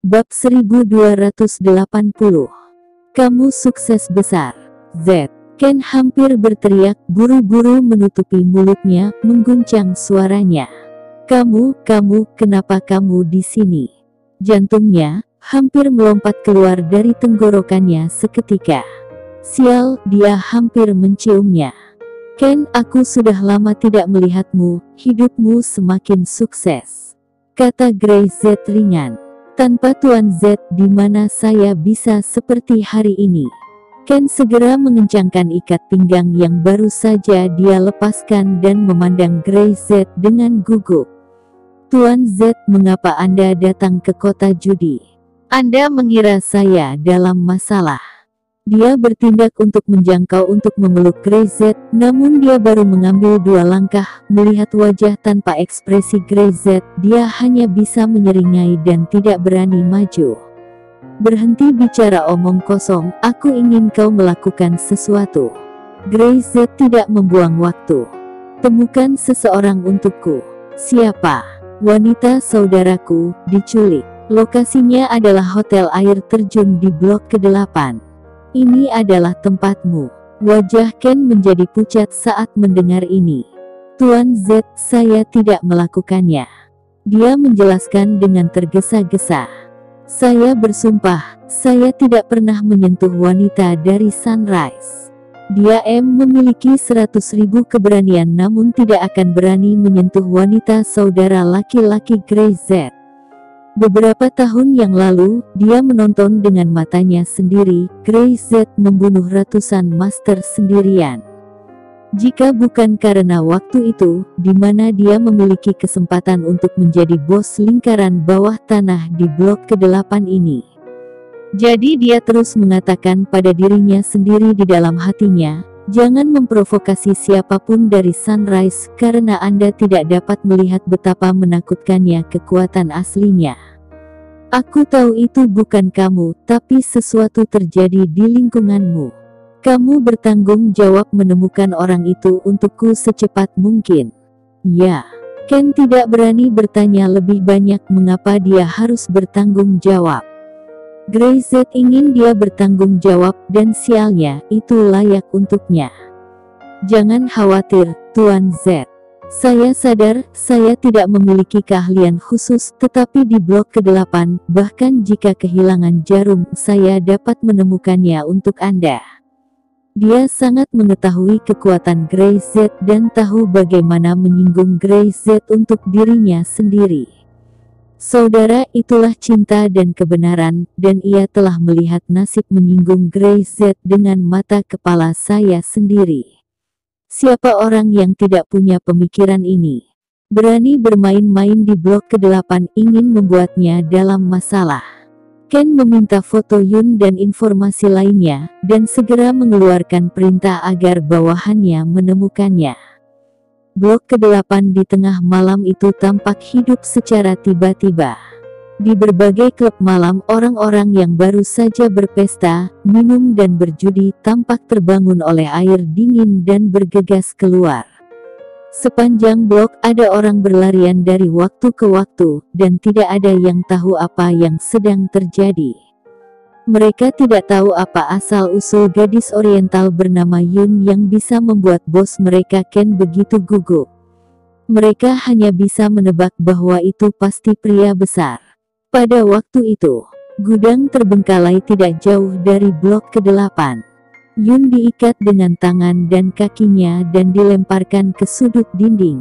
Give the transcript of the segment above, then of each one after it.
Bab 1280. Kamu sukses besar. Z. Ken hampir berteriak, buru-buru menutupi mulutnya, mengguncang suaranya. Kamu, kenapa kamu di sini? Jantungnya hampir melompat keluar dari tenggorokannya seketika. Sial, dia hampir menciumnya. Ken, aku sudah lama tidak melihatmu, hidupmu semakin sukses, kata Grey Z ringan. Tanpa Tuan Z, di mana saya bisa seperti hari ini? Ken segera mengencangkan ikat pinggang yang baru saja dia lepaskan dan memandang Grey Z dengan gugup. Tuan Z, mengapa Anda datang ke kota judi? Anda mengira saya dalam masalah. Dia bertindak untuk menjangkau untuk memeluk Grey Z, namun dia baru mengambil 2 langkah. Melihat wajah tanpa ekspresi Grey Z, dia hanya bisa menyeringai dan tidak berani maju. Berhenti bicara omong kosong, aku ingin kau melakukan sesuatu. Grey Z tidak membuang waktu. Temukan seseorang untukku. Siapa? Wanita saudaraku, diculik. Lokasinya adalah hotel air terjun di blok ke-8. Ini adalah tempatmu. Wajah Ken menjadi pucat saat mendengar ini. Tuan Z, saya tidak melakukannya. Dia menjelaskan dengan tergesa-gesa. Saya bersumpah, saya tidak pernah menyentuh wanita dari Sunrise. Dia memiliki 100.000 keberanian namun tidak akan berani menyentuh wanita saudara laki-laki Grey Z. Beberapa tahun yang lalu, dia menonton dengan matanya sendiri, Grey Z membunuh ratusan master sendirian. Jika bukan karena waktu itu, di mana dia memiliki kesempatan untuk menjadi bos lingkaran bawah tanah di blok ke-8 ini. Jadi dia terus mengatakan pada dirinya sendiri di dalam hatinya, jangan memprovokasi siapapun dari Sunrise karena Anda tidak dapat melihat betapa menakutkannya kekuatan aslinya. Aku tahu itu bukan kamu, tapi sesuatu terjadi di lingkunganmu. Kamu bertanggung jawab menemukan orang itu untukku secepat mungkin. Ya, Ken tidak berani bertanya lebih banyak mengapa dia harus bertanggung jawab. Grey Z ingin dia bertanggung jawab dan sialnya, itu layak untuknya. Jangan khawatir, Tuan Z. Saya sadar, saya tidak memiliki keahlian khusus, tetapi di blok ke-8, bahkan jika kehilangan jarum, saya dapat menemukannya untuk Anda. Dia sangat mengetahui kekuatan Grey Z dan tahu bagaimana menyinggung Grey Z untuk dirinya sendiri. Saudara, itulah cinta dan kebenaran, dan ia telah melihat nasib menyinggung Grey Z dengan mata kepala saya sendiri. Siapa orang yang tidak punya pemikiran ini? Berani bermain-main di blok ke-8 ingin membuatnya dalam masalah. Ken meminta foto Yun dan informasi lainnya, dan segera mengeluarkan perintah agar bawahannya menemukannya. Blok ke-8 di tengah malam itu tampak hidup secara tiba-tiba. Di berbagai klub malam, orang-orang yang baru saja berpesta, minum dan berjudi tampak terbangun oleh air dingin dan bergegas keluar. Sepanjang blok ada orang berlarian dari waktu ke waktu, dan tidak ada yang tahu apa yang sedang terjadi. Mereka tidak tahu apa asal-usul gadis oriental bernama Yun yang bisa membuat bos mereka Ken begitu gugup. Mereka hanya bisa menebak bahwa itu pasti pria besar. Pada waktu itu, gudang terbengkalai tidak jauh dari blok ke-8. Yun diikat dengan tangan dan kakinya dan dilemparkan ke sudut dinding.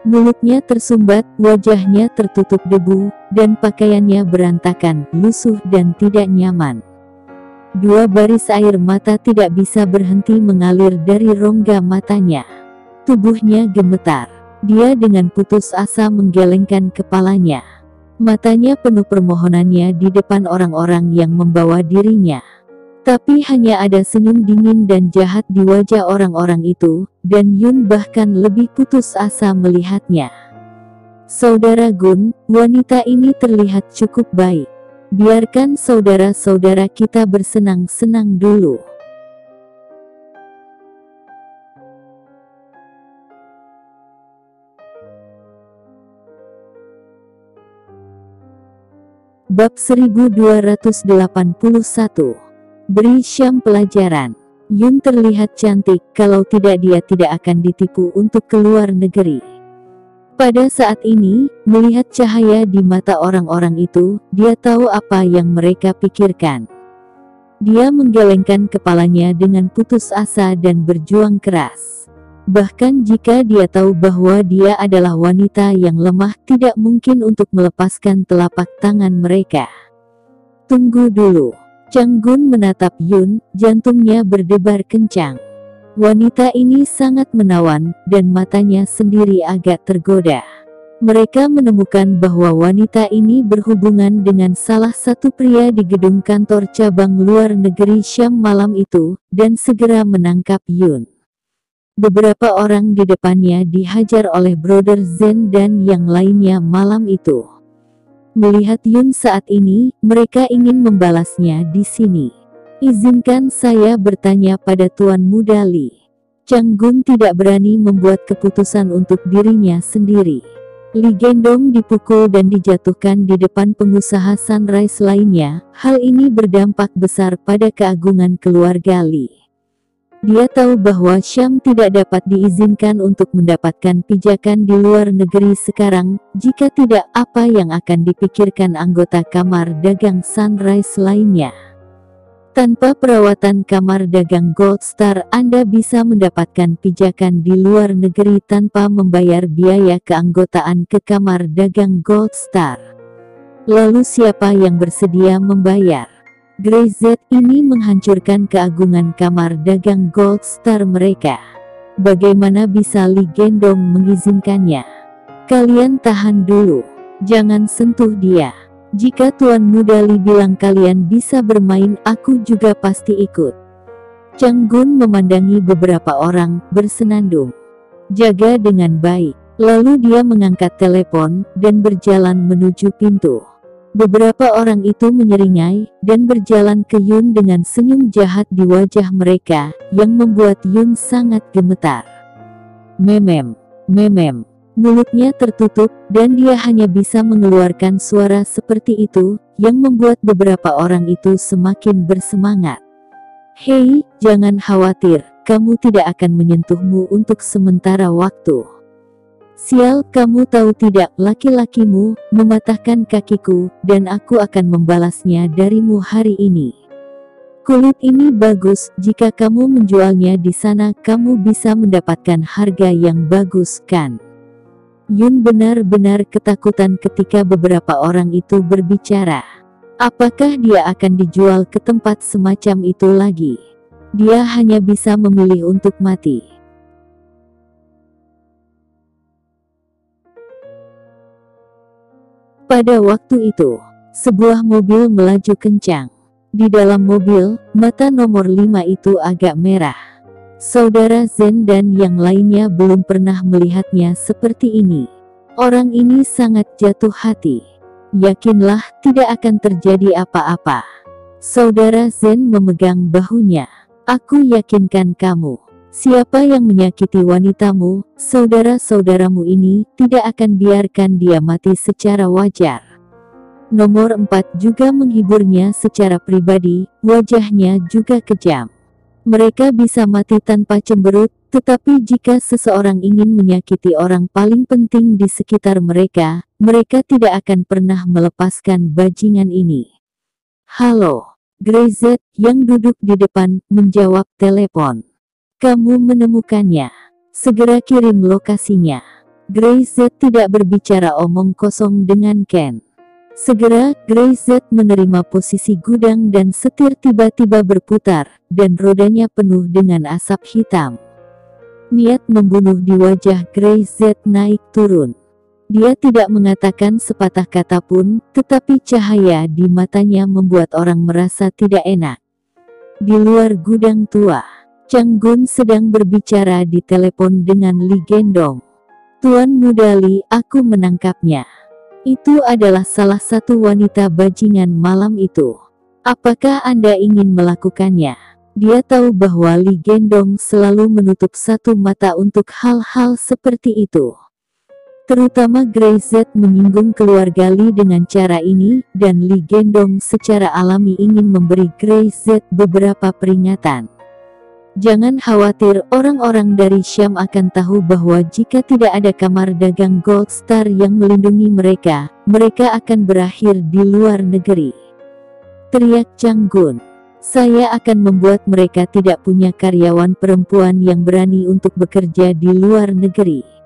Mulutnya tersumbat, wajahnya tertutup debu, dan pakaiannya berantakan, lusuh dan tidak nyaman. 2 baris air mata tidak bisa berhenti mengalir dari rongga matanya. Tubuhnya gemetar. Dia dengan putus asa menggelengkan kepalanya. Matanya penuh permohonannya di depan orang-orang yang membawa dirinya. Tapi hanya ada senyum dingin dan jahat di wajah orang-orang itu, dan Yun bahkan lebih putus asa melihatnya. Saudara Gun, wanita ini terlihat cukup baik. Biarkan saudara-saudara kita bersenang-senang dulu. Bab 1281. Beri Syam pelajaran. Yun terlihat cantik, kalau tidak dia tidak akan ditipu untuk keluar negeri. Pada saat ini, melihat cahaya di mata orang-orang itu, dia tahu apa yang mereka pikirkan. Dia menggelengkan kepalanya dengan putus asa dan berjuang keras. Bahkan jika dia tahu bahwa dia adalah wanita yang lemah, tidak mungkin untuk melepaskan telapak tangan mereka. Tunggu dulu. Chang Gun menatap Yun, jantungnya berdebar kencang. Wanita ini sangat menawan, dan matanya sendiri agak tergoda. Mereka menemukan bahwa wanita ini berhubungan dengan salah satu pria di gedung kantor cabang luar negeri Syam malam itu, dan segera menangkap Yun. Beberapa orang di depannya dihajar oleh Brother Zen dan yang lainnya malam itu. Melihat Yun saat ini, mereka ingin membalasnya di sini. Izinkan saya bertanya pada Tuan Muda Li. Chang Gun tidak berani membuat keputusan untuk dirinya sendiri. Li Gendong dipukul dan dijatuhkan di depan pengusaha Sunrise lainnya. Hal ini berdampak besar pada keagungan keluarga Li. Dia tahu bahwa Syam tidak dapat diizinkan untuk mendapatkan pijakan di luar negeri sekarang. Jika tidak, apa yang akan dipikirkan anggota kamar dagang Sunrise lainnya? Tanpa perawatan kamar dagang Gold Star, Anda bisa mendapatkan pijakan di luar negeri tanpa membayar biaya keanggotaan ke kamar dagang Gold Star. Lalu siapa yang bersedia membayar? Grey Z ini menghancurkan keagungan kamar dagang Gold Star mereka. Bagaimana bisa Li Gendong mengizinkannya? Kalian tahan dulu. Jangan sentuh dia. Jika Tuan Muda Li bilang kalian bisa bermain, aku juga pasti ikut. Chang Gun memandangi beberapa orang, bersenandung. Jaga dengan baik. Lalu dia mengangkat telepon, dan berjalan menuju pintu. Beberapa orang itu menyeringai, dan berjalan ke Yun dengan senyum jahat di wajah mereka, yang membuat Yun sangat gemetar. Memem, memem. Mulutnya tertutup, dan dia hanya bisa mengeluarkan suara seperti itu, yang membuat beberapa orang itu semakin bersemangat. Hei, jangan khawatir, kamu tidak akan menyentuhmu untuk sementara waktu. Sial, kamu tahu tidak, laki-lakimu mematahkan kakiku, dan aku akan membalasnya darimu hari ini. Kulit ini bagus, jika kamu menjualnya di sana, kamu bisa mendapatkan harga yang bagus, kan? Yun benar-benar ketakutan ketika beberapa orang itu berbicara. Apakah dia akan dijual ke tempat semacam itu lagi? Dia hanya bisa memilih untuk mati. Pada waktu itu, sebuah mobil melaju kencang. Di dalam mobil, mata nomor 5 itu agak merah. Saudara Zen dan yang lainnya belum pernah melihatnya seperti ini. Orang ini sangat jatuh hati. Yakinlah, tidak akan terjadi apa-apa. Saudara Zen memegang bahunya. Aku yakinkan kamu. Siapa yang menyakiti wanitamu, saudara-saudaramu ini, tidak akan biarkan dia mati secara wajar. Nomor 4 juga menghiburnya secara pribadi, wajahnya juga kejam. Mereka bisa mati tanpa cemberut, tetapi jika seseorang ingin menyakiti orang paling penting di sekitar mereka, mereka tidak akan pernah melepaskan bajingan ini. Halo, Grey Z yang duduk di depan, menjawab telepon. Kamu menemukannya. Segera kirim lokasinya. Grey Z tidak berbicara omong kosong dengan Ken. Segera, Grey Z menerima posisi gudang dan setir tiba-tiba berputar, dan rodanya penuh dengan asap hitam. Niat membunuh di wajah Grey Z naik turun. Dia tidak mengatakan sepatah kata pun, tetapi cahaya di matanya membuat orang merasa tidak enak. Di luar gudang tua, Chang Gun sedang berbicara di telepon dengan Li Gendong. Tuan Muda Li, aku menangkapnya. Itu adalah salah satu wanita bajingan malam itu. Apakah Anda ingin melakukannya? Dia tahu bahwa Li Gendong selalu menutup satu mata untuk hal-hal seperti itu. Terutama Grey Z menyinggung keluarga Lee dengan cara ini, dan Lee Gendong secara alami ingin memberi Grey Z beberapa peringatan. Jangan khawatir, orang-orang dari Syam akan tahu bahwa jika tidak ada kamar dagang Gold Star yang melindungi mereka, mereka akan berakhir di luar negeri. Teriak Chang Gun. Saya akan membuat mereka tidak punya karyawan perempuan yang berani untuk bekerja di luar negeri.